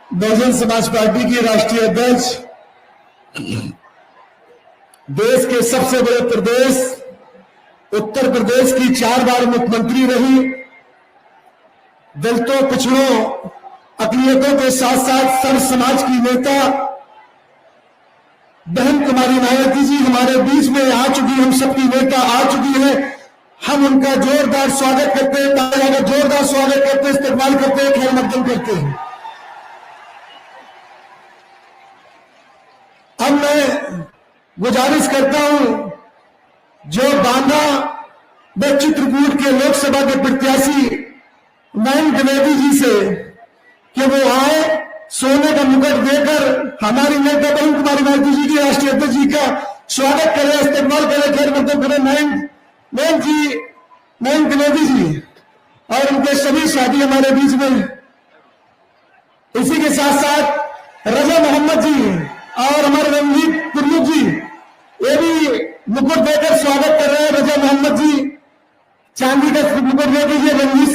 Bahujan Samaj party की राष्ट्रीय अध्यक्ष, देश के सबसे बड़े प्रदेश उत्तर प्रदेश की 4 बार मुख्यमंत्री रही, दलितों, पिछड़ों, अकलियतों के साथ साथ सर्व समाज की नेता बहन कुमारी मायावती जी हमारे बीच में आ चुकी, हम सबकी नेता आ चुकी है। हम उनका जोरदार स्वागत करते हैं, जोरदार स्वागत करते हैं, इस्तेमाल करते हैं, खैर मकदम करते हैं। अब मैं गुजारिश करता हूं जो बांदा व चित्रकूट के लोकसभा के प्रत्याशी नयन द्विवेदी जी से कि वो आए, सोने का मुकुट देकर हमारी नेता बहन कुमारी मायावती जी की राष्ट्रीय अध्यक्ष जी का स्वागत करें, इस्तेमाल करें, खैर मकदम करें। नयन द्विवेदी जी और उनके सभी साथी हमारे बीच में। इसी के साथ साथ रजा मोहम्मद जी और हमारे रणजीत प्रमुख जी ये भी मुकुट देकर स्वागत कर रहे हैं। रजा मोहम्मद जी चांदी का मुकुट दे दीजिए। रणजीत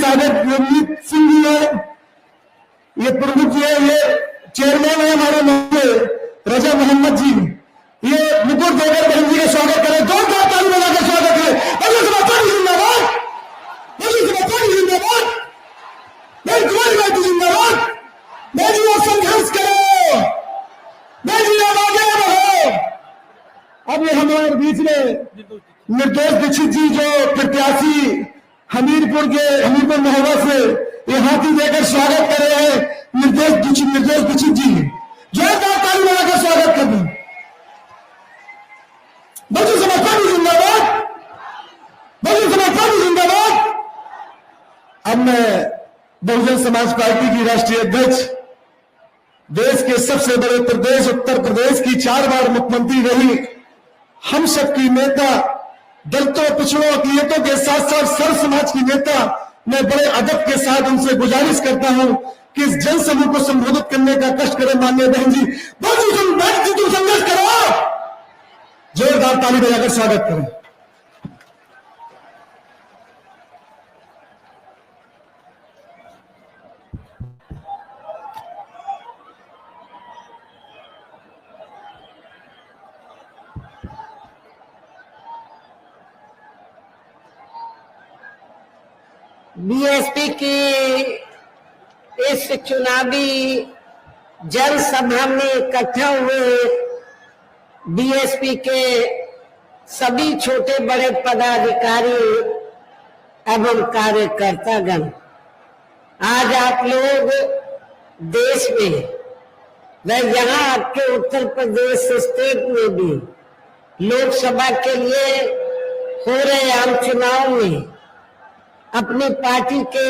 सिंह जी है, ये प्रमुख जी है, ये चेयरमैन है हमारे मोहल्ले। रजा मोहम्मद जी ये मुकुट देकर बहन जी का स्वागत करें, जोरदार ताली बजाकर स्वागत करें। जिंदाबाद, जिंदाबाद, मैं कुमारी मायावती जिंदाबाद। मैं जी संघर्ष करो, मैं जी आगे बढ़ो। अब ये हमारे बीच में निर्दोष दीक्षित जी जो प्रत्याशी हमीरपुर मोहल्ला से ये हाथी देकर स्वागत कर रहे हैं। निर्दोष दीक्षित जी जोरदार ताली लगाकर स्वागत कर दें। बहुजन समाज पार्टी जिंदाबाद, बहुजन समाज पार्टी जिंदाबाद। अब मैं बहुजन समाज पार्टी की राष्ट्रीय अध्यक्ष, देश के सबसे बड़े प्रदेश उत्तर प्रदेश की 4 बार मुख्यमंत्री रही, हम सबकी नेता, दलितों, पिछड़ों, अकलियतों के साथ साथ सर्व समाज की नेता, मैं बड़े अदब के साथ उनसे गुजारिश करता हूं कि इस जनसमूह को संबोधित करने का कष्ट करें। माननीय बहन जी, तुम संघर्ष करो, जोरदार ताली बजाकर स्वागत करें। बीएसपी की इस चुनावी जनसभा में इकट्ठा हुए बीएसपी के सभी छोटे बड़े पदाधिकारी एवं कार्यकर्तागण, आज आप लोग देश में व यहाँ आपके उत्तर प्रदेश स्टेट में भी लोकसभा के लिए हो रहे आम चुनाव में अपनी पार्टी के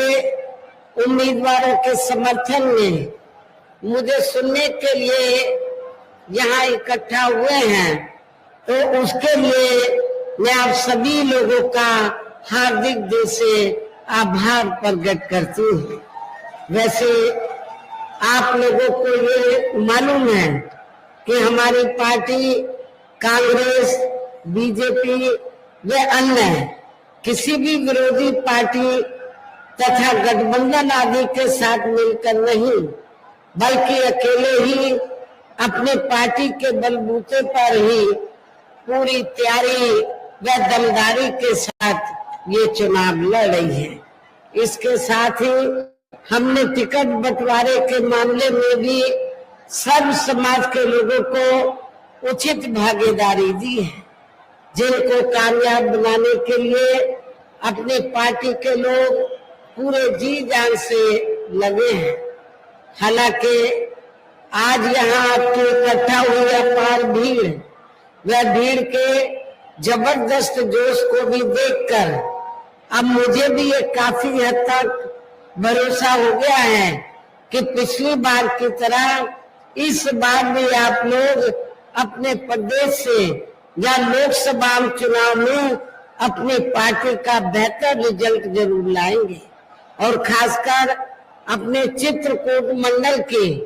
उम्मीदवारों के समर्थन में मुझे सुनने के लिए यहाँ इकट्ठा हुए हैं, तो उसके लिए मैं आप सभी लोगों का हार्दिक दिल से आभार प्रकट करती हूँ। वैसे आप लोगों को ये मालूम है कि हमारी पार्टी कांग्रेस, बीजेपी व अन्य किसी भी विरोधी पार्टी तथा गठबंधन आदि के साथ मिलकर नहीं, बल्कि अकेले ही अपने पार्टी के बलबूते पर ही पूरी तैयारी व दमदारी के साथ ये चुनाव लड़ रही है। इसके साथ ही हमने टिकट बंटवारे के मामले में भी सर्व समाज के लोगों को उचित भागीदारी दी है, जिनको कामयाब बनाने के लिए अपनी पार्टी के लोग पूरे जी जान से लगे हैं। हालांकि आज यहाँ आपकी इकट्ठा हुई अपार भीड़, वह भीड़ के जबरदस्त जोश को भी देखकर अब मुझे भी ये काफी हद तक भरोसा हो गया है कि पिछली बार की तरह इस बार भी आप लोग अपने प्रदेश से या लोकसभा चुनाव में अपनी पार्टी का बेहतर रिजल्ट जरूर लाएंगे। और खासकर अपने चित्रकूट मंडल की,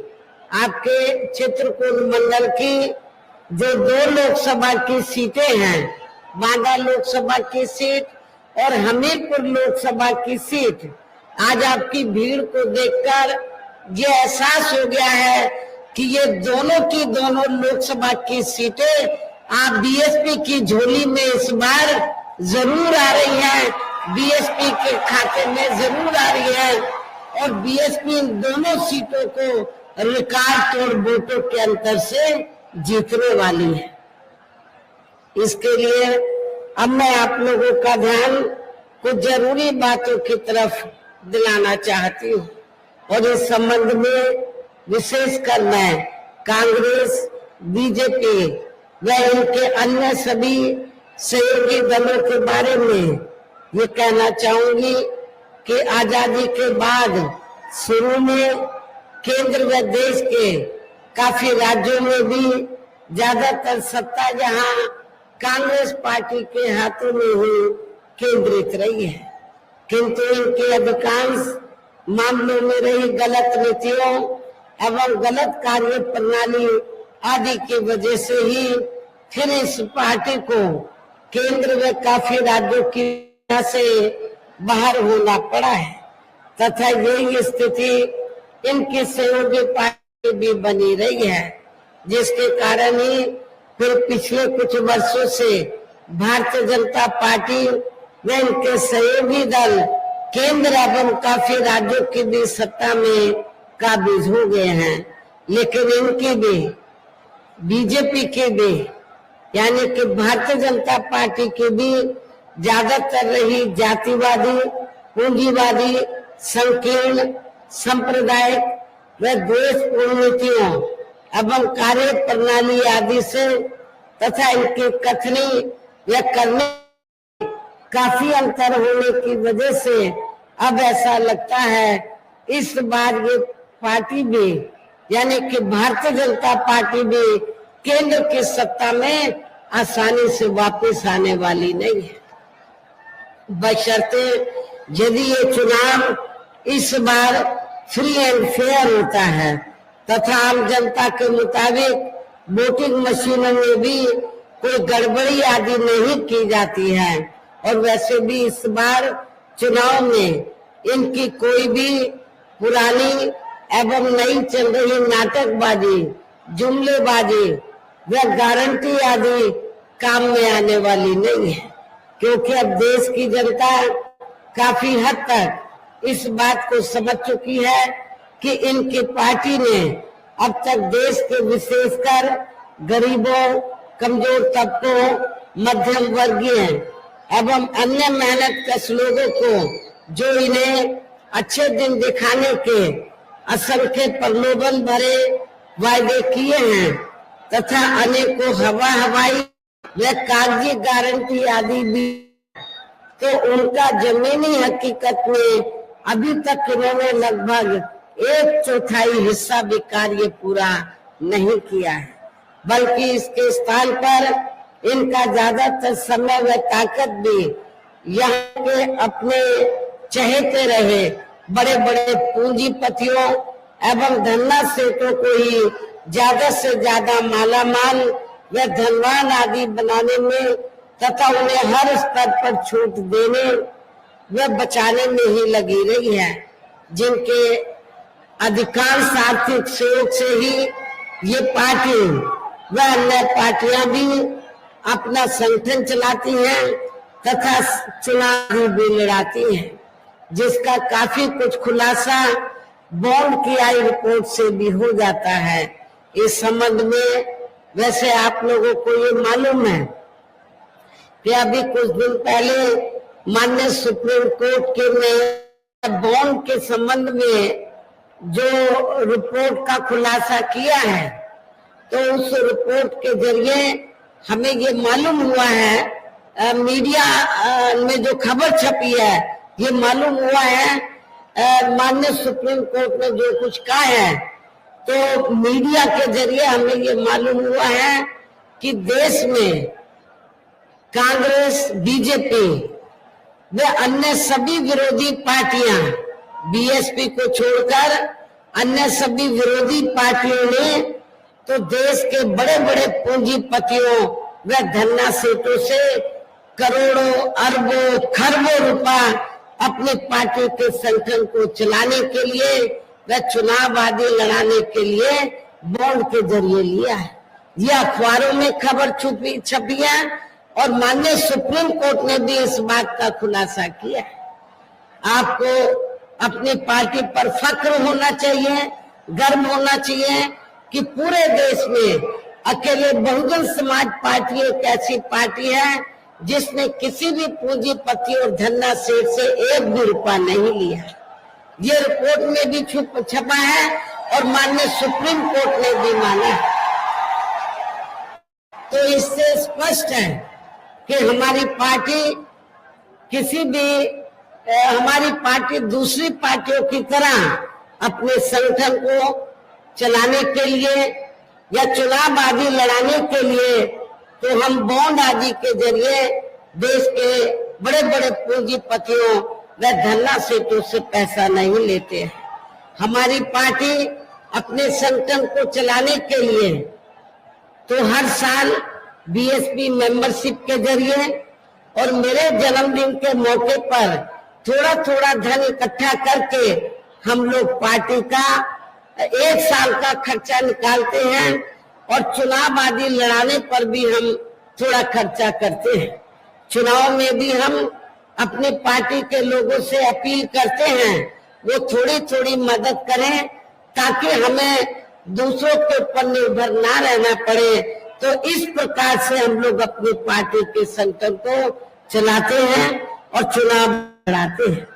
आपके चित्रकूट मंडल की जो 2 लोकसभा की सीटें हैं, बांदा लोकसभा की सीट और हमीरपुर लोकसभा की सीट, आज आपकी भीड़ को देखकर ये एहसास हो गया है कि ये दोनों की दोनों लोकसभा की सीटें आप बीएसपी की झोली में इस बार जरूर आ रही है, बीएसपी के खाते में जरूर आ रही है और बीएसपी इन दोनों सीटों को रिकॉर्ड तोड़ वोटों के अंतर से जीतने वाली है। इसके लिए अब मैं आप लोगों का ध्यान कुछ जरूरी बातों की तरफ दिलाना चाहती हूँ और इस संबंध में विशेषकर मैं कांग्रेस, बीजेपी व इनके अन्य सभी सहयोगी दलों के बारे में ये कहना चाहूंगी कि आजादी के बाद शुरू में केंद्र व देश के काफी राज्यों में भी ज्यादातर सत्ता जहां कांग्रेस पार्टी के हाथों में ही केंद्रित रही है, किंतु इनके अधिकांश मामलों में रही गलत नीतियों एवं गलत कार्य प्रणाली आदि की वजह से ही फिर इस पार्टी को केंद्र व काफी राज्यों की वजह से बाहर होना पड़ा है तथा यही स्थिति इनकी सहयोगी पार्टी भी बनी रही है, जिसके कारण ही फिर पिछले कुछ वर्षों से भारतीय जनता पार्टी व इनके सहयोगी दल केंद्र एवं काफी राज्यों की भी सत्ता में काबिज हो गए हैं, लेकिन इनकी भी बीजेपी की भी यानी कि भारतीय जनता पार्टी की भी ज्यादातर रही जातिवादी, पूंजीवादी, संकीर्ण, सांप्रदायिक व द्वेषपूर्ण नीतियों एवं कार्य प्रणाली आदि से तथा इनके कथनी या करने काफी अंतर होने की वजह से अब ऐसा लगता है इस बार ये पार्टी भी यानी कि भारतीय जनता पार्टी भी केंद्र की सत्ता में आसानी से वापस आने वाली नहीं है, बशर्ते यदि ये चुनाव इस बार फ्री एंड फेयर होता है तथा आम जनता के मुताबिक वोटिंग मशीनों में भी कोई गड़बड़ी आदि नहीं की जाती है और वैसे भी इस बार चुनाव में इनकी कोई भी पुरानी एवं नई चल रही नाटकबाजी, जुमलेबाजी व गारंटी आदि काम में आने वाली नहीं है, क्योंकि अब देश की जनता काफी हद तक इस बात को समझ चुकी है कि इनकी पार्टी ने अब तक देश के विशेषकर गरीबों, कमजोर तबकों, मध्यम वर्गीय एवं अन्य मेहनत कश लोगों को जो इन्हें अच्छे दिन दिखाने के असंख्य प्रलोभन भरे वायदे किए हैं तथा अनेकों हवाई व कागजी गारंटी आदि भी, तो उनका जमीनी हकीकत में अभी तक इन्होंने लगभग 1/4 हिस्सा भी कार्य पूरा नहीं किया है, बल्कि इसके स्थान पर इनका ज्यादातर समय व ताकत भी यहाँ के अपने चहेते रहे बड़े बड़े पूंजीपतियों एवं धन्ना सेठों को ही ज्यादा से ज्यादा मालामाल व धनवान आदि बनाने में तथा उन्हें हर स्तर पर छूट देने व बचाने में ही लगी रही है, जिनके अधिकांश आर्थिक सहयोग से ही ये पार्टी व अन्य पार्टियां भी अपना संगठन चलाती हैं तथा चुनाव भी लड़ाती हैं, जिसका काफी कुछ खुलासा बॉन्ड की आई रिपोर्ट से भी हो जाता है। इस संबंध में वैसे आप लोगों को ये मालूम है कि अभी कुछ दिन पहले माननीय सुप्रीम कोर्ट के ने बॉन्ड के संबंध में जो रिपोर्ट का खुलासा किया है, तो उस रिपोर्ट के जरिए हमें ये मालूम हुआ है, मीडिया में जो खबर छपी है ये मालूम हुआ है, माननीय सुप्रीम कोर्ट ने जो कुछ कहा है, तो मीडिया के जरिए हमें ये मालूम हुआ है कि देश में कांग्रेस, बीजेपी व अन्य सभी विरोधी पार्टियां, बीएसपी को छोड़कर अन्य सभी विरोधी पार्टियों ने तो देश के बड़े बड़े पूंजीपतियों व धन्ना सेठों से करोड़ों, अरबों, खरबों रुपया अपनी पार्टी के संगठन को चलाने के लिए वह चुनाव आदि लड़ाने के लिए बॉन्ड के जरिए लिया है। ये अखबारों में खबर छपी है और माननीय सुप्रीम कोर्ट ने भी इस बात का खुलासा किया है। आपको अपनी पार्टी पर फख्र होना चाहिए, गर्व होना चाहिए कि पूरे देश में अकेले बहुजन समाज पार्टी एक ऐसी पार्टी है जिसने किसी भी पूंजीपति और धन्ना सेठ से एक भी रुपया नहीं लिया। ये रिपोर्ट में भी छपा है और माननीय सुप्रीम कोर्ट ने भी माना है। तो इससे स्पष्ट है कि हमारी पार्टी दूसरी पार्टियों की तरह अपने संगठन को चलाने के लिए या चुनाव आदि लड़ाने के लिए तो हम बॉन्ड आदि के जरिए देश के बड़े बड़े पूंजीपतियों व धन्ना सेठों से पैसा नहीं लेते हैं। हमारी पार्टी अपने संगठन को चलाने के लिए तो हर साल बीएसपी मेंबरशिप के जरिए और मेरे जन्मदिन के मौके पर थोड़ा थोड़ा धन इकट्ठा करके हम लोग पार्टी का एक साल का खर्चा निकालते हैं और चुनाव आदि लड़ाने पर भी हम थोड़ा खर्चा करते हैं। चुनाव में भी हम अपनी पार्टी के लोगों से अपील करते हैं वो थोड़ी थोड़ी मदद करें ताकि हमें दूसरों के ऊपर निर्भर ना रहना पड़े। तो इस प्रकार से हम लोग अपनी पार्टी के संगठन को चलाते हैं और चुनाव लड़ाते हैं।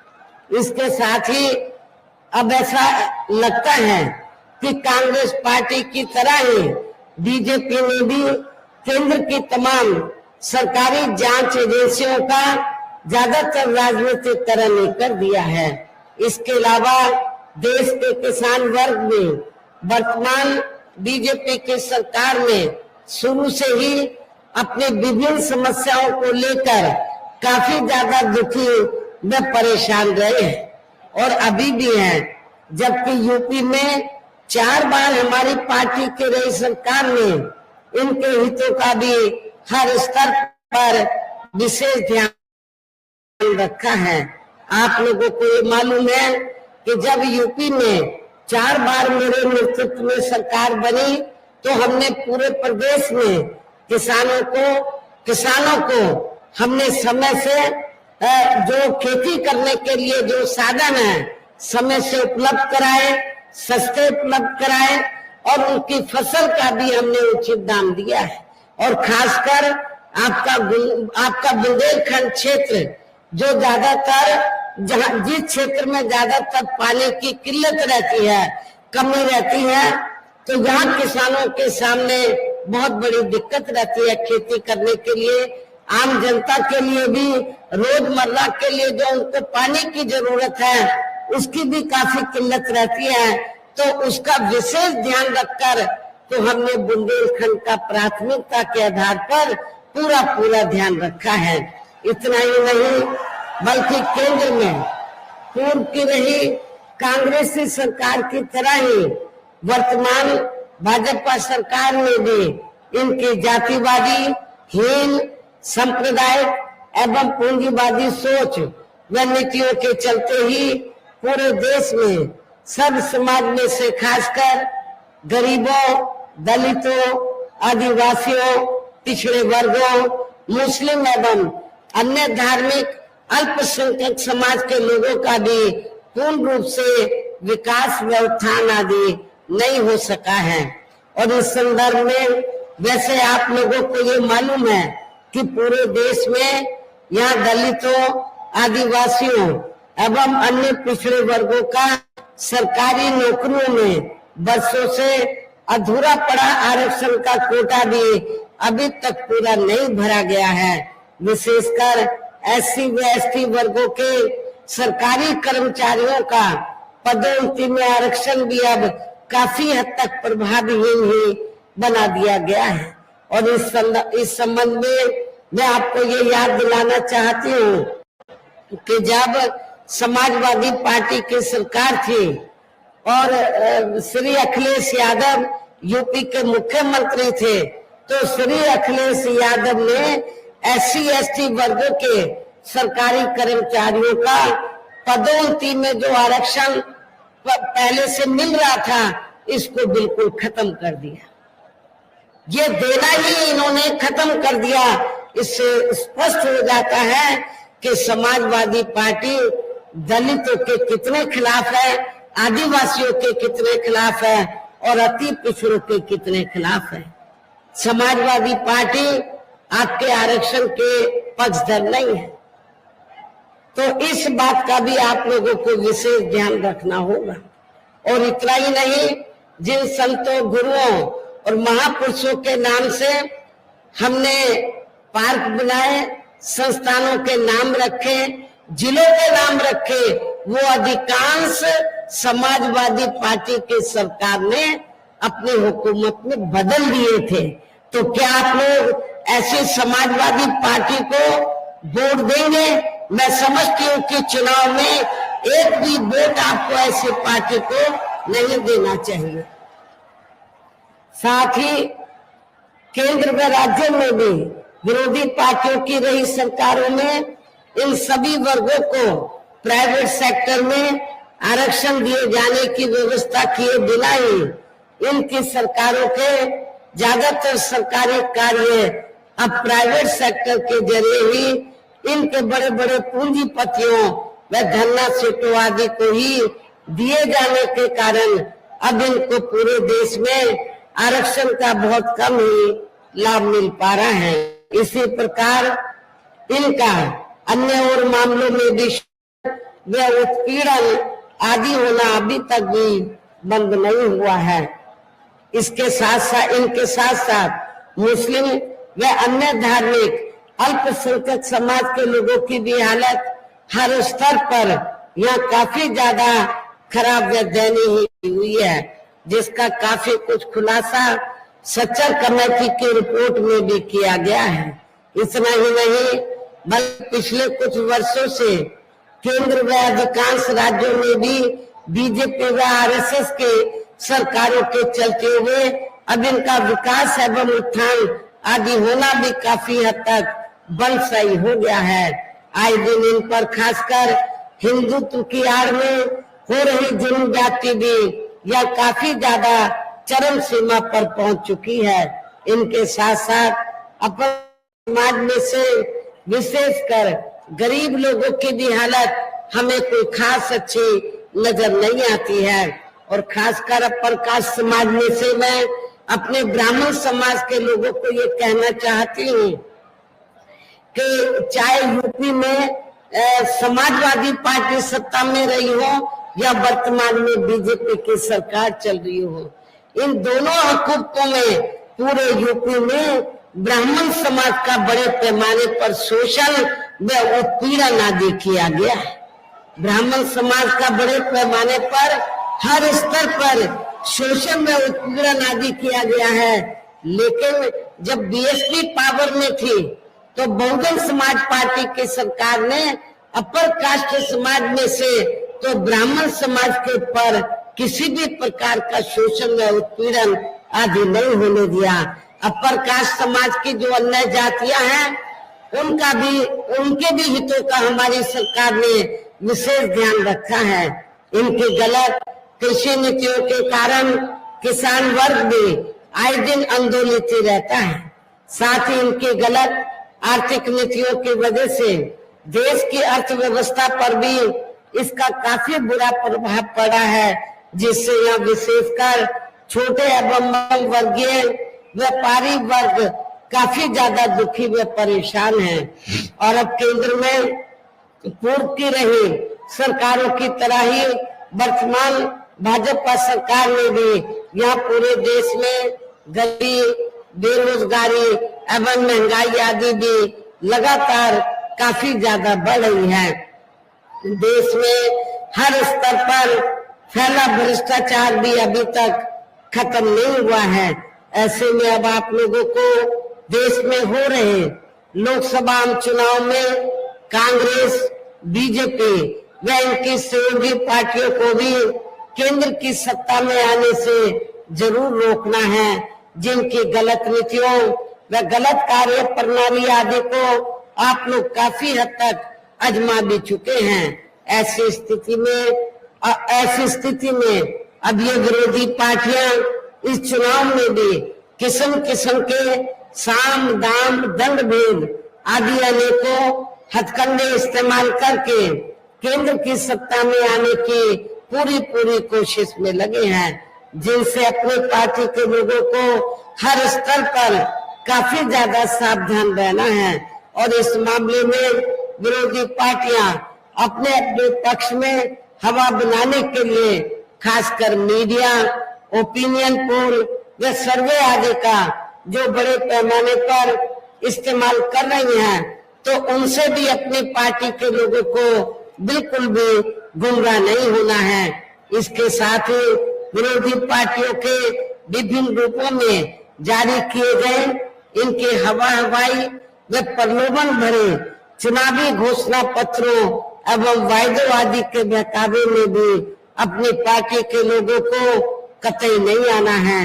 इसके साथ ही अब ऐसा लगता है कि कांग्रेस पार्टी की तरह ही बीजेपी ने भी केंद्र की तमाम सरकारी जांच एजेंसियों का ज्यादातर राजनीतिकरण कर दिया है। इसके अलावा देश के किसान वर्ग में वर्तमान बीजेपी की सरकार में शुरू से ही अपनी विभिन्न समस्याओं को लेकर काफी ज्यादा दुखी व परेशान रहे हैं और अभी भी हैं। जबकि यूपी में 4 बार हमारी पार्टी की रही सरकार ने इनके हितों का भी हर स्तर पर विशेष ध्यान रखा है। आप लोगों को ये मालूम है कि जब यूपी में 4 बार मेरे नेतृत्व में सरकार बनी तो हमने पूरे प्रदेश में किसानों को हमने समय से जो खेती करने के लिए जो साधन है समय से उपलब्ध कराए, सस्ते उपलब्ध कराए और उनकी फसल का भी हमने उचित दाम दिया है। और खासकर आपका बुंदेलखंड क्षेत्र जो ज्यादातर जिस क्षेत्र में ज्यादातर पानी की किल्लत रहती है, कमी रहती है, तो यहाँ किसानों के सामने बहुत बड़ी दिक्कत रहती है खेती करने के लिए। आम जनता के लिए भी रोजमर्रा के लिए जो उनको पानी की जरूरत है उसकी भी काफी किल्लत रहती है। तो उसका विशेष ध्यान रखकर तो हमने बुंदेलखंड का प्राथमिकता के आधार पर पूरा ध्यान रखा है। इतना ही नहीं बल्कि केंद्र में पूर्व की रही कांग्रेसी सरकार की तरह ही वर्तमान भाजपा सरकार ने भी इनकी जातिवादी, हीन, सांप्रदायिक एवं पूंजीवादी सोच व नीतियों के चलते ही पूरे देश में सब समाज में से खासकर गरीबों, दलितों, आदिवासियों, पिछड़े वर्गों, मुस्लिम एवं अन्य धार्मिक अल्पसंख्यक समाज के लोगों का भी पूर्ण रूप से विकास व उत्थान आदि नहीं हो सका है। और इस संदर्भ में वैसे आप लोगों को ये मालूम है कि पूरे देश में यहाँ दलितों, आदिवासियों एवं अन्य पिछड़े वर्गों का सरकारी नौकरियों में वर्षों से अधूरा पड़ा आरक्षण का कोटा भी अभी तक पूरा नहीं भरा गया है। विशेषकर एससी व एसटी वर्गों के सरकारी कर्मचारियों का पदोन्नति में आरक्षण भी अब काफी हद तक प्रभावहीन ही बना दिया गया है। और इस संबंध में मैं आपको ये याद दिलाना चाहती हूँ कि जब समाजवादी पार्टी की सरकार थी और श्री अखिलेश यादव यूपी के मुख्यमंत्री थे, तो श्री अखिलेश यादव ने एससी एसटी वर्गों के सरकारी कर्मचारियों का पदोन्नति में जो आरक्षण पहले से मिल रहा था, इसको बिल्कुल खत्म कर दिया। ये देना ही इन्होंने खत्म कर दिया। इससे स्पष्ट हो जाता है कि समाजवादी पार्टी दलितों के कितने खिलाफ है, आदिवासियों के कितने खिलाफ है और अति पिछड़ों के कितने खिलाफ है। समाजवादी पार्टी आपके आरक्षण के पक्षधर नहीं है। तो इस बात का भी आप लोगों को विशेष ध्यान रखना होगा। और इतना ही नहीं, जिन संतों, गुरुओं और महापुरुषों के नाम से हमने पार्क बनाए, संस्थानों के नाम रखे, जिलों के नाम रखे, वो अधिकांश समाजवादी पार्टी के सरकार ने अपनी हुकूमत में बदल दिए थे। तो क्या आप लोग ऐसी समाजवादी पार्टी को वोट देंगे? मैं समझती हूँ कि चुनाव में एक भी वोट आपको ऐसी पार्टी को नहीं देना चाहिए। साथ ही केंद्र व राज्यों में भी विरोधी पार्टियों की रही सरकारों में इन सभी वर्गों को प्राइवेट सेक्टर में आरक्षण दिए जाने की व्यवस्था किए बिना ही इनकी सरकारों के ज्यादातर सरकारी कार्य अब प्राइवेट सेक्टर के जरिए ही इनके बड़े बड़े पूंजीपतियों व धन्ना सेठों आदि को ही दिए जाने के कारण अब इनको पूरे देश में आरक्षण का बहुत कम ही लाभ मिल पा रहा है। इसी प्रकार इनका अन्य और मामलों में भी व उत्पीड़न आदि होना अभी तक भी बंद नहीं हुआ है। इनके साथ साथ मुस्लिम व अन्य धार्मिक अल्पसंख्यक समाज के लोगों की भी हालत हर स्तर पर यहाँ काफी ज्यादा खराब व दयनीय हुई है, जिसका काफी कुछ खुलासा सच्चर कमेटी की रिपोर्ट में भी किया गया है। इतना ही नहीं, बल्कि पिछले कुछ वर्षों से केंद्र व अधिकांश राज्यों में भी बीजेपी व आरएसएस के सरकारों के चलते हुए अब इनका विकास एवं उत्थान आदि होना भी काफी हद तक बंदशाही हो गया है। आए दिन इन पर खासकर हिंदुत्व की आड़ में हो रही जनजाति भी यह काफी ज्यादा चरम सीमा पर पहुंच चुकी है। इनके साथ साथ अपन समाज में से विशेषकर गरीब लोगों की भी हालत हमें कोई खास अच्छी नजर नहीं आती है। और खासकर अपन कास्ट समाज में से मैं अपने ब्राह्मण समाज के लोगों को ये कहना चाहती हूँ कि चाहे यूपी में समाजवादी पार्टी सत्ता में रही हो या वर्तमान में बीजेपी की सरकार चल रही हो, इन दोनों हुकूमतों में पूरे यूपी में ब्राह्मण समाज का बड़े पैमाने पर शोषण व उत्पीड़न आदि किया गया है। ब्राह्मण समाज का बड़े पैमाने पर हर स्तर पर शोषण व उत्पीड़न आदि किया गया है। लेकिन जब बीएसपी पावर में थी तो बहुजन समाज पार्टी की सरकार ने अपर कास्ट समाज में से तो ब्राह्मण समाज के ऊपर किसी भी प्रकार का शोषण व उत्पीड़न आदि नहीं होने दिया। अपर कास्ट समाज की जो अन्य जातियां हैं उनके भी हितों का हमारी सरकार ने विशेष ध्यान रखा है। इनकी गलत कृषि नीतियों के कारण किसान वर्ग भी आए दिन आंदोलित रहता है। साथ ही इनकी गलत आर्थिक नीतियों की वजह से देश की अर्थव्यवस्था पर भी इसका काफी बुरा प्रभाव पड़ा है, जिससे यहाँ विशेषकर छोटे एवं मध्यम वर्गीय व्यापारी वर्ग काफी ज्यादा दुखी व परेशान है। और अब केंद्र में पूर्व की रही सरकारों की तरह ही वर्तमान भाजपा सरकार ने भी यहाँ पूरे देश में गरीबी, बेरोजगारी एवं महंगाई आदि भी लगातार काफी ज्यादा बढ़ रही है। देश में हर स्तर पर फैला भ्रष्टाचार भी अभी तक खत्म नहीं हुआ है। ऐसे में अब आप लोगों को देश में हो रहे लोकसभा चुनाव में कांग्रेस, बीजेपी व इनकी सहयोगी पार्टियों को भी केंद्र की सत्ता में आने से जरूर रोकना है। जिनकी गलत नीतियों व गलत कार्य प्रणाली आदि को आप लोग काफी हद तक आजमा भी चुके हैं। ऐसी स्थिति में ऐसी स्थिति में अब ये विरोधी पार्टियां इस चुनाव में भी किस्म किस्म के साम दाम दंड भेद आदि अनेकों हथकंडे इस्तेमाल करके केंद्र की सत्ता में आने की पूरी कोशिश में लगे हैं, जिनसे अपनी पार्टी के लोगों को हर स्तर पर काफी ज्यादा सावधान रहना है। और इस मामले में विरोधी पार्टियां अपने अपने पक्ष में हवा बनाने के लिए खासकर मीडिया, ओपिनियन पोल व सर्वे आदि का जो बड़े पैमाने पर इस्तेमाल कर रही हैं, तो उनसे भी अपनी पार्टी के लोगों को बिल्कुल भी गुमराह नहीं होना है। इसके साथ ही विरोधी पार्टियों के विभिन्न रूपों में जारी किए गए इनके हवाई व प्रलोभन भरे चुनावी घोषणा पत्रों एवं वायदों आदि के बहकावे में भी अपनी पार्टी के लोगों को कतई नहीं आना है,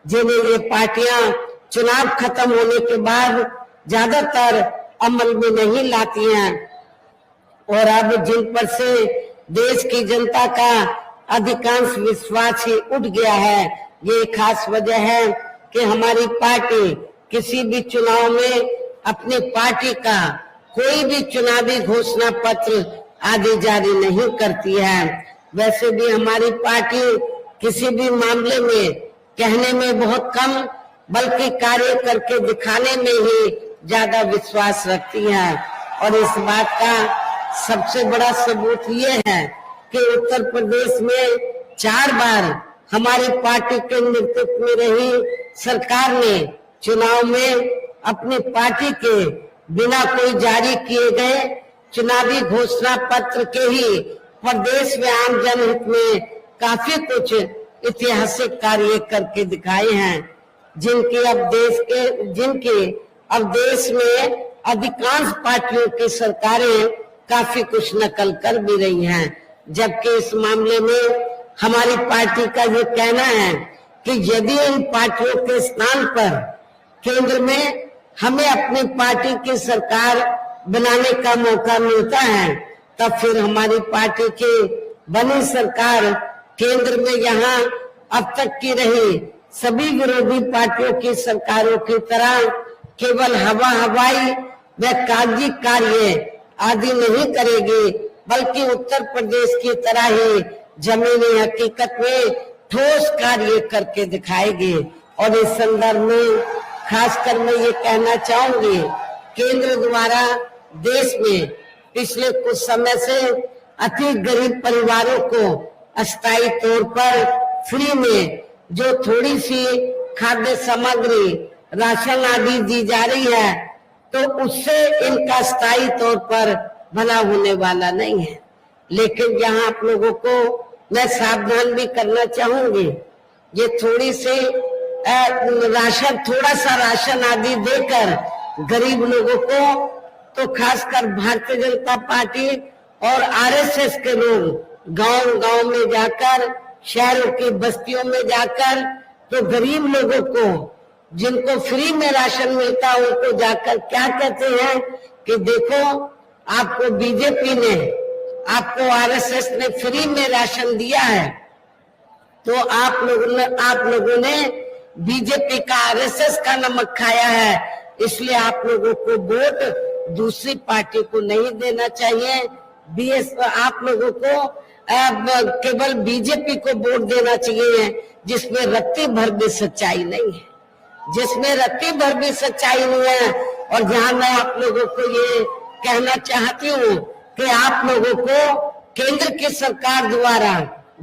जिन्हें ये पार्टियां चुनाव खत्म होने के बाद ज्यादातर अमल में नहीं लाती हैं। और अब जिन पर से देश की जनता का अधिकांश विश्वास ही उठ गया है, ये खास वजह है कि हमारी पार्टी किसी भी चुनाव में अपनी पार्टी का कोई भी चुनावी घोषणा पत्र आदि जारी नहीं करती है। वैसे भी हमारी पार्टी किसी भी मामले में कहने में बहुत कम बल्कि कार्य करके दिखाने में ही ज्यादा विश्वास रखती है। और इस बात का सबसे बड़ा सबूत ये है कि उत्तर प्रदेश में 4 बार हमारी पार्टी के नेतृत्व में रही सरकार ने चुनाव में अपनी पार्टी के बिना कोई जारी किए गए चुनावी घोषणा पत्र के ही प्रदेश में आम जनहित में काफी कुछ ऐतिहासिक कार्य करके दिखाए हैं, जिनके अब देश में अधिकांश पार्टियों की सरकारें काफी कुछ नकल कर भी रही हैं। जबकि इस मामले में हमारी पार्टी का ये कहना है कि यदि इन पार्टियों के स्थान पर केंद्र में हमें अपनी पार्टी की सरकार बनाने का मौका मिलता है, तब फिर हमारी पार्टी की बनी सरकार केंद्र में यहाँ अब तक की रही सभी विरोधी पार्टियों की सरकारों की तरह केवल हवाई व कागजी कार्य आदि नहीं करेगी, बल्कि उत्तर प्रदेश की तरह ही जमीनी हकीकत में ठोस कार्य करके दिखाएगी। और इस संदर्भ में खासकर मैं ये कहना चाहूंगी, केंद्र द्वारा देश में पिछले कुछ समय से अति गरीब परिवारों को अस्थायी तौर पर फ्री में जो थोड़ी सी खाद्य सामग्री, राशन आदि दी जा रही है, तो उससे इनका स्थायी तौर पर भला होने वाला नहीं है। लेकिन यहाँ आप लोगों को मैं सावधान भी करना चाहूंगी, ये थोड़ी सी थोड़ा सा राशन आदि देकर गरीब लोगों को, तो खासकर भारतीय जनता पार्टी और आरएसएस के लोग गांव में जाकर, शहरों की बस्तियों में जाकर, तो गरीब लोगों को जिनको फ्री में राशन मिलता है उनको जाकर क्या कहते हैं कि देखो आपको बीजेपी ने, आपको आरएसएस ने फ्री में राशन दिया है, तो आप लोगों ने बीजेपी का, आरएसएस का नमक खाया है, इसलिए आप लोगों को वोट दूसरी पार्टी को नहीं देना चाहिए। आप लोगों को केवल बीजेपी को वोट देना चाहिए, जिसमें रत्ती भर भी सच्चाई नहीं है, जिसमें रत्ती भर भी सच्चाई नहीं है। और जहां मैं आप लोगों को ये कहना चाहती हूँ कि आप लोगों को केंद्र की सरकार द्वारा,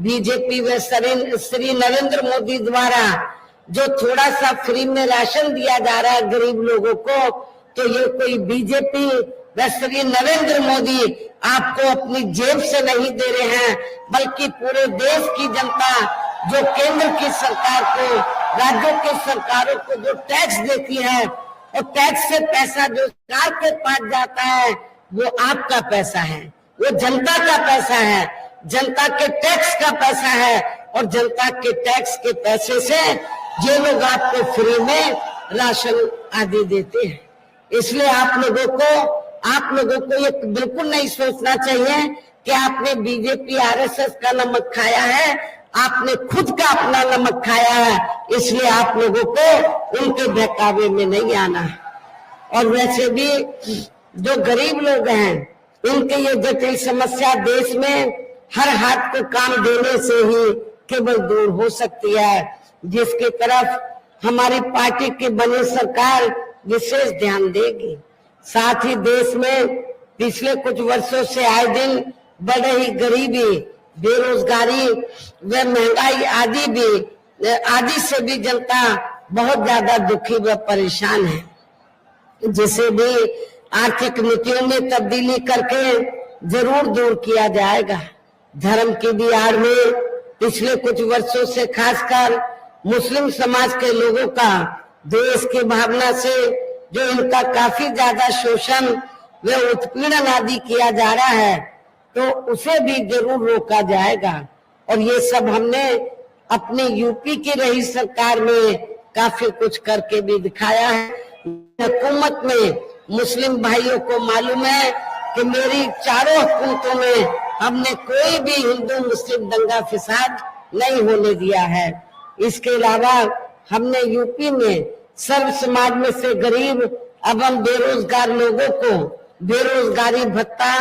बीजेपी व श्री नरेंद्र मोदी द्वारा जो थोड़ा सा फ्री में राशन दिया जा रहा है गरीब लोगों को, तो ये कोई बीजेपी व श्री नरेंद्र मोदी आपको अपनी जेब से नहीं दे रहे हैं, बल्कि पूरे देश की जनता जो केंद्र की सरकार को, राज्यों की सरकारों को जो टैक्स देती है, और टैक्स से पैसा जो सरकार के पास जाता है वो आपका पैसा है, वो जनता का पैसा है, जनता के टैक्स का पैसा है। और जनता के टैक्स के पैसे से ये लोग आपको फ्री में राशन आदि देते हैं। इसलिए आप लोगों को ये बिल्कुल नहीं सोचना चाहिए कि आपने बीजेपी आरएसएस का नमक खाया है, आपने खुद का अपना नमक खाया है, इसलिए आप लोगों को उनके बहकावे में नहीं आना है। और वैसे भी जो गरीब लोग हैं, इनके ये जटिल समस्या देश में हर हाथ को काम देने से ही केवल दूर हो सकती है, जिसकी तरफ हमारी पार्टी की बनी सरकार विशेष ध्यान देगी। साथ ही देश में पिछले कुछ वर्षों से आए दिन बढ़ रही गरीबी, बेरोजगारी व महंगाई आदि से भी जनता बहुत ज्यादा दुखी व परेशान है, जिसे भी आर्थिक नीतियों में तब्दीली करके जरूर दूर किया जाएगा। धर्म की भी आड़ में पिछले कुछ वर्षों से खासकर मुस्लिम समाज के लोगों का देश की भावना से जो इनका काफी ज्यादा शोषण व उत्पीड़न आदि किया जा रहा है, तो उसे भी जरूर रोका जाएगा। और ये सब हमने अपने यूपी की रही सरकार में काफी कुछ करके भी दिखाया है। हुकूमत में मुस्लिम भाइयों को मालूम है कि मेरी चारों हुकूमतों में हमने कोई भी हिंदू मुस्लिम दंगा फिसाद नहीं होने दिया है। इसके अलावा हमने यूपी में सर्व समाज में से गरीब एवं बेरोजगार लोगों को बेरोजगारी भत्ता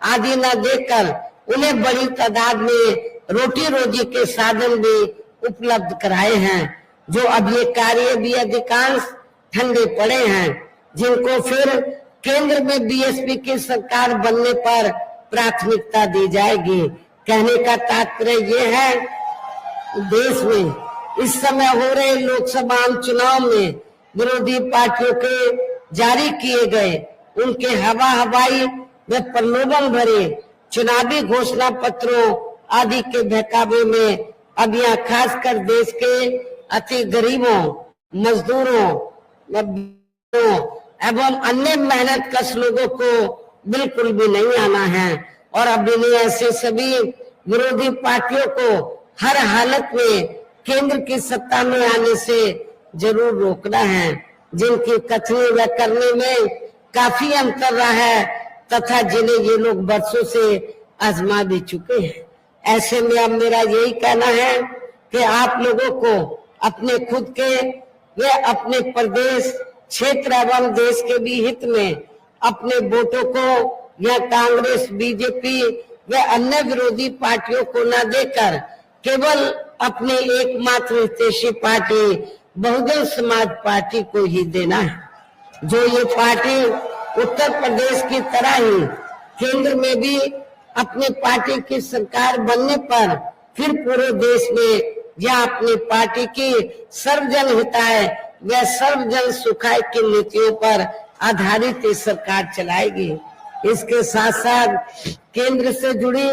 आदि न देकर उन्हें बड़ी तादाद में रोटी रोजी के साधन भी उपलब्ध कराए हैं, जो अब ये कार्य भी अधिकांश ठंडे पड़े हैं, जिनको फिर केंद्र में बीएसपी की सरकार बनने पर प्राथमिकता दी जाएगी। कहने का तात्पर्य ये है, देश में इस समय हो रहे लोकसभा चुनाव में विरोधी पार्टियों के जारी किए गए उनके हवाई व प्रलोभन भरे चुनावी घोषणा पत्रों आदि के बहकावे में अब यहाँ खासकर देश के अति गरीबों, मजदूरों एवं अन्य मेहनत कश लोगों को बिल्कुल भी नहीं आना है। और अब इन्हें ऐसे सभी विरोधी पार्टियों को हर हालत में केंद्र की सत्ता में आने से जरूर रोकना है, जिनकी कथनी व करने में काफी अंतर रहा है तथा जिन्हें ये लोग बरसों से आजमा भी चुके हैं। ऐसे में अब मेरा यही कहना है कि आप लोगों को अपने खुद के व अपने प्रदेश, क्षेत्र एवं देश के भी हित में अपने वोटों को या कांग्रेस, बीजेपी व अन्य विरोधी पार्टियों को न देकर केवल अपने एकमात्र हितैषी पार्टी बहुजन समाज पार्टी को ही देना है, जो ये पार्टी उत्तर प्रदेश की तरह ही केंद्र में भी अपनी पार्टी की सरकार बनने पर फिर पूरे देश में या अपनी पार्टी की सर्वजन हिताय व सर्वजन सुखाय की नीतियों पर आधारित सरकार चलाएगी। इसके साथ साथ केंद्र से जुड़ी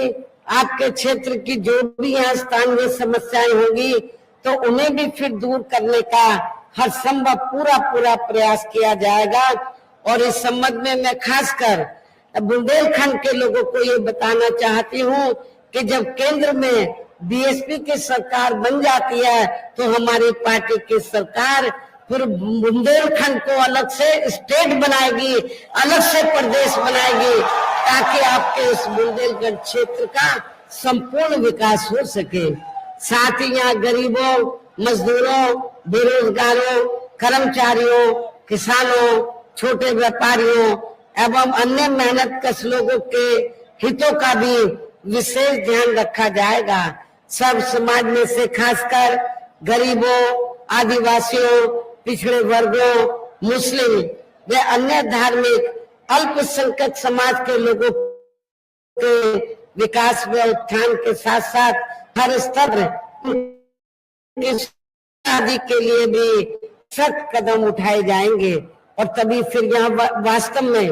आपके क्षेत्र की जो भी यहाँ स्थानीय समस्याएं होंगी तो उन्हें भी फिर दूर करने का हर संभव पूरा प्रयास किया जाएगा। और इस संबंध में मैं खासकर बुंदेलखंड के लोगों को ये बताना चाहती हूँ कि जब केंद्र में बीएसपी की सरकार बन जाती है तो हमारी पार्टी की सरकार फिर बुंदेलखंड को अलग से स्टेट बनाएगी, अलग से प्रदेश बनाएगी, ताकि आपके इस बुंदेलखंड क्षेत्र का संपूर्ण विकास हो सके। साथ ही यहाँ गरीबों, मजदूरों, बेरोजगारों, कर्मचारियों, किसानों, छोटे व्यापारियों एवं अन्य मेहनत कश लोगों के हितों का भी विशेष ध्यान रखा जाएगा। सब समाज में से खासकर गरीबों, आदिवासियों, पिछड़े वर्गों, मुस्लिम व अन्य धार्मिक अल्पसंख्यक समाज के लोगों के विकास व उत्थान के साथ साथ हर स्तर आदि के लिए भी सख्त कदम उठाए जाएंगे। और तभी फिर यहाँ वास्तव में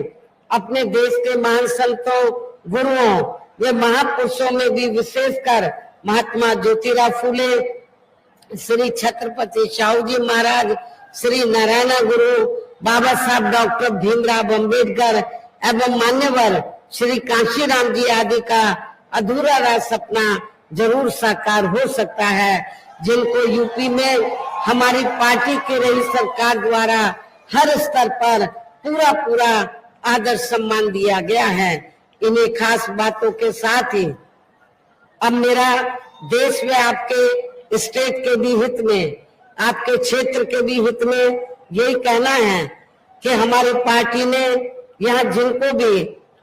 अपने देश के महान संतों, गुरुओं व महापुरुषों में भी विशेषकर महात्मा ज्योतिराव फूले, श्री छत्रपति शाहू जी महाराज, श्री नारायण गुरु, बाबा साहब डॉक्टर भीमराव अम्बेडकर एवं मान्यवर श्री कांशीराम जी आदि का अधूरा रहा सपना जरूर साकार हो सकता है, जिनको यूपी में हमारी पार्टी की रही सरकार द्वारा हर स्तर पर पूरा आदर सम्मान दिया गया है। इन्हीं खास बातों के साथ ही अब मेरा देश में आपके स्टेट के भी हित में, आपके क्षेत्र के भी हित में यही कहना है कि हमारी पार्टी ने यहाँ जिनको भी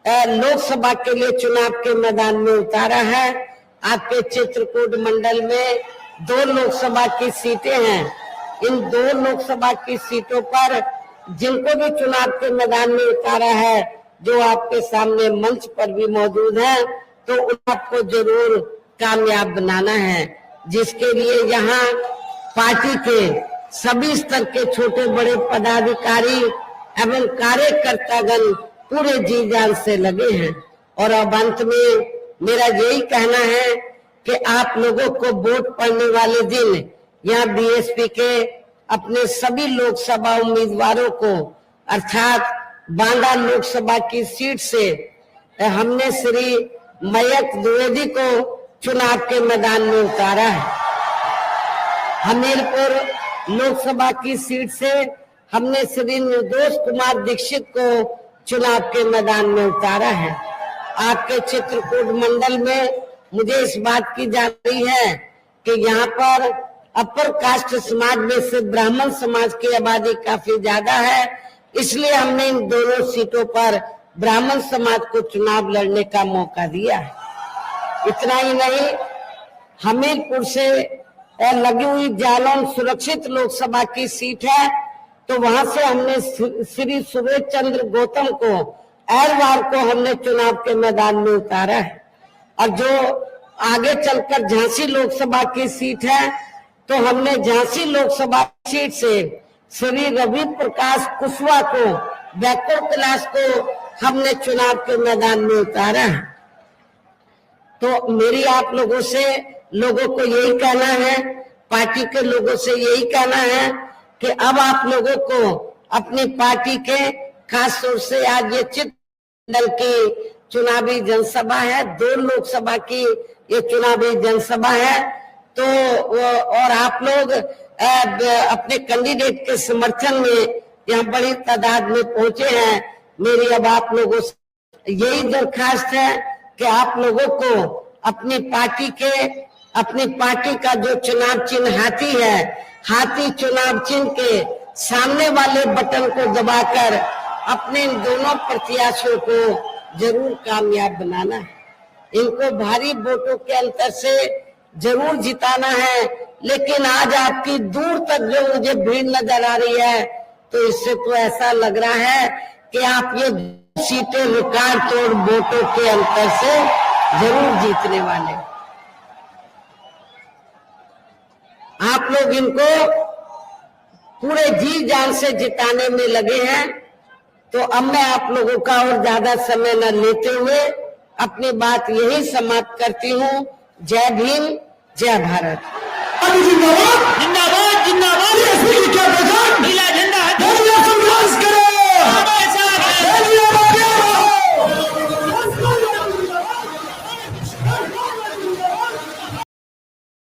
लोकसभा के लिए चुनाव के मैदान में उतारा है, आपके चित्रकूट मंडल में 2 लोकसभा की सीटें हैं। इन 2 लोकसभा की सीटों पर जिनको भी चुनाव के मैदान में उतारा है, जो आपके सामने मंच पर भी मौजूद है, तो आपको जरूर कामयाब बनाना है, जिसके लिए यहाँ पार्टी के सभी स्तर के छोटे बड़े पदाधिकारी एवं कार्यकर्तागण पूरे जी जान से लगे हैं। और अब अंत में मेरा यही कहना है कि आप लोगों को वोट पड़ने वाले दिन यहाँ बीएसपी के अपने सभी लोकसभा उम्मीदवारों को, अर्थात बांदा लोकसभा की सीट से हमने श्री मयंक द्विवेदी को चुनाव के मैदान में उतारा है। हमीरपुर लोकसभा की सीट से हमने श्री निर्दोष कुमार दीक्षित को चुनाव के मैदान में उतारा है। आपके चित्रकूट मंडल में मुझे इस बात की जानकारी है कि यहाँ पर अपर कास्ट समाज में से ब्राह्मण समाज की आबादी काफी ज्यादा है, इसलिए हमने इन दोनों सीटों पर ब्राह्मण समाज को चुनाव लड़ने का मौका दिया है। इतना ही नहीं, हमीरपुर से लगी हुई जालौन सुरक्षित लोकसभा की सीट है, तो वहां से हमने श्री सुरेश चंद्र गौतम को एरवार को हमने चुनाव के मैदान में उतारा है। और जो आगे चलकर झांसी लोकसभा की सीट है, तो हमने झांसी लोकसभा सीट से श्री रवि प्रकाश कुशवाहा को, बैकवर्ड क्लास को हमने चुनाव के मैदान में उतारा है। तो मेरी आप लोगों को यही कहना है, पार्टी के लोगों से यही कहना है कि अब आप लोगों को अपनी पार्टी के खास तौर से आज ये चित्रकूट की चुनावी जनसभा है, 2 लोकसभा की ये चुनावी जनसभा है, तो और आप लोग अपने कैंडिडेट के समर्थन में यहाँ बड़ी तादाद में पहुंचे हैं। मेरी अब आप लोगों से यही दरखास्त है कि आप लोगों को अपनी पार्टी का जो चुनाव चिन्ह हाथी है, हाथी चुनाव चिन्ह के सामने वाले बटन को दबाकर अपने इन दोनों प्रत्याशियों को जरूर कामयाब बनाना है। इनको भारी वोटों के अंतर से जरूर जिताना है, लेकिन आज आपकी दूर तक जो मुझे भीड़ नजर आ रही है, तो इससे तो ऐसा लग रहा है कि आप ये सीटें रिकॉर्ड तोड़ वोटों के अंतर से जरूर जीतने वाले। आप लोग इनको पूरे जी जान से जिताने में लगे हैं। तो अब मैं आप लोगों का और ज्यादा समय न लेते हुए अपनी बात यही समाप्त करती हूँ। जय भीम, जय भारत। जिंदाबाद जिंदाबाद जिंदाबाद।